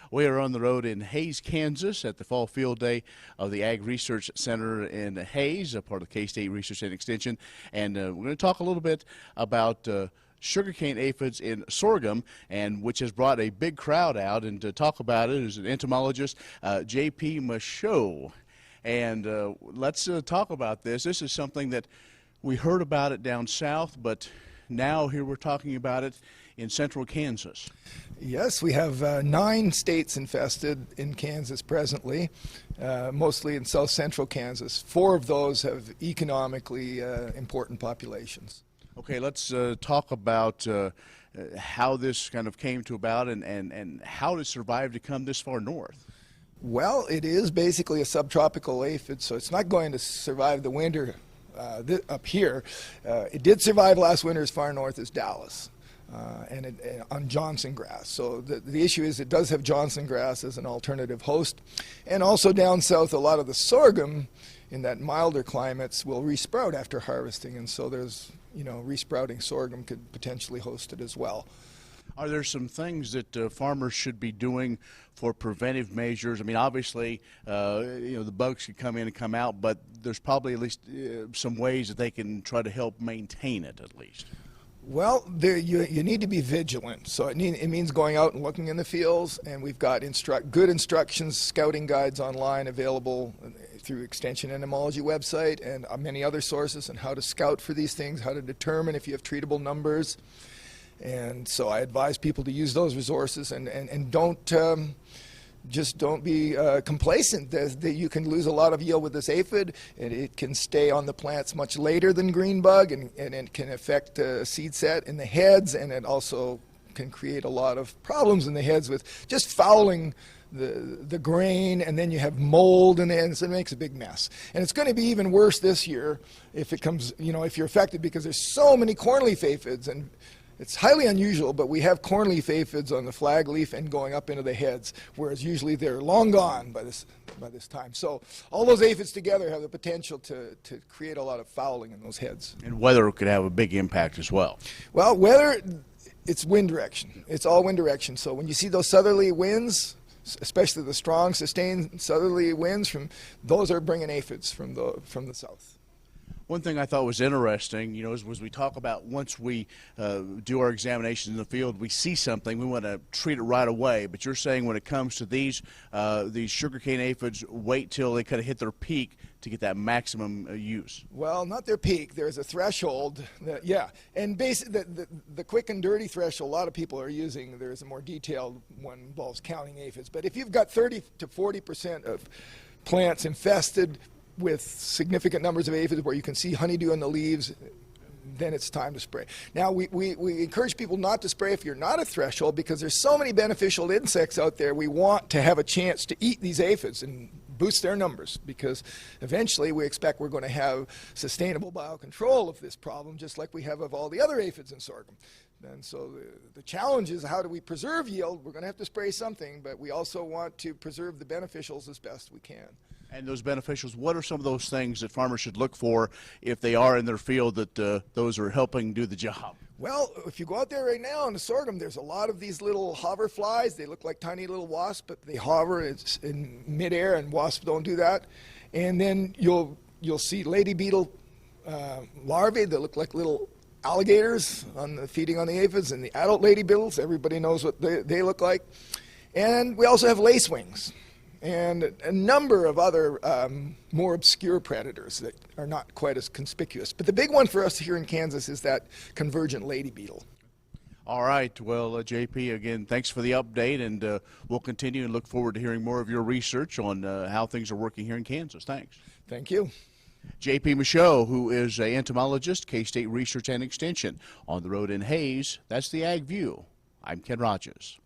We are on the road in Hays, Kansas at the Fall Field Day of the Ag Research Center in Hays, a part of K-State Research and Extension. And we're going to talk a little bit about sugarcane aphids in sorghum, and which has brought a big crowd out. And to talk about it is an entomologist, J.P. Michaud. And let's talk about this. This is something that we heard about it down south, but now here we're talking about it in central Kansas. Yes, we have 9 states infested in Kansas presently, mostly in south central Kansas. 4 of those have economically important populations. Okay, let's talk about how this kind of came to about and how it survived to come this far north. Well, it is basically a subtropical aphid, so it's not going to survive the winter up here. It did survive last winter as far north as Dallas. On Johnson grass. So the issue is it does have Johnson grass as an alternative host. And also down south, a lot of the sorghum in that milder climates will resprout after harvesting. And so there's, resprouting sorghum could potentially host it as well. Are there some things that farmers should be doing for preventive measures? I mean, obviously, the bugs can come in and come out, but there's probably at least some ways that they can try to help maintain it at least. Well, you need to be vigilant. So it means going out and looking in the fields, and we've got good instructions, scouting guides online available through Extension Entomology website and many other sources on how to scout for these things, how to determine if you have treatable numbers. And so I advise people to use those resources and don't just don't be complacent. You can lose a lot of yield with this aphid, and it can stay on the plants much later than green bug, and it can affect seed set in the heads, and it also can create a lot of problems in the heads with just fouling the grain, and then you have mold in the end, so it makes a big mess. And it's going to be even worse this year if it comes, if you're affected, because there's so many cornleaf aphids, and it's highly unusual, but we have cornleaf aphids on the flag leaf and going up into the heads, whereas usually they're long gone by this time. So all those aphids together have the potential to create a lot of fouling in those heads. And weather could have a big impact as well. Well, weather, it's wind direction. It's all wind direction. So when you see those southerly winds, especially the strong, sustained southerly winds, those are bringing aphids from the south. One thing I thought was interesting, as we talk about once we do our examinations in the field, we see something, we want to treat it right away. But you're saying when it comes to these sugarcane aphids, wait till they kind of hit their peak to get that maximum use. Well, not their peak. There's a threshold. And basically the quick and dirty threshold, a lot of people are using. There's a more detailed one involves counting aphids. But if you've got 30 to 40% of plants infested with significant numbers of aphids where you can see honeydew in the leaves, then it's time to spray. Now, we encourage people not to spray if you're not at threshold, because there's so many beneficial insects out there. We want to have a chance to eat these aphids and boost their numbers, because eventually we expect we're going to have sustainable biocontrol of this problem, just like we have of all the other aphids in sorghum. And so the challenge is, how do we preserve yield? We're going to have to spray something, but we also want to preserve the beneficials as best we can. And those beneficials, what are some of those things that farmers should look for if they are in their field that those are helping do the job? Well, if you go out there right now in the sorghum, there's a lot of these little hover flies. They look like tiny little wasps, but they hover in midair, and wasps don't do that. And then you'll see lady beetle larvae that look like little alligators feeding on the aphids, and the adult lady beetles, everybody knows what they look like. And we also have lacewings and a number of other more obscure predators that are not quite as conspicuous. But the big one for us here in Kansas is that convergent lady beetle. All right. Well, JP, again, thanks for the update, and we'll continue and look forward to hearing more of your research on how things are working here in Kansas. Thanks. Thank you. J.P. Michaud, who is an entomologist, K-State Research and Extension, on the road in Hays. That's the AgView. I'm Ken Rogers.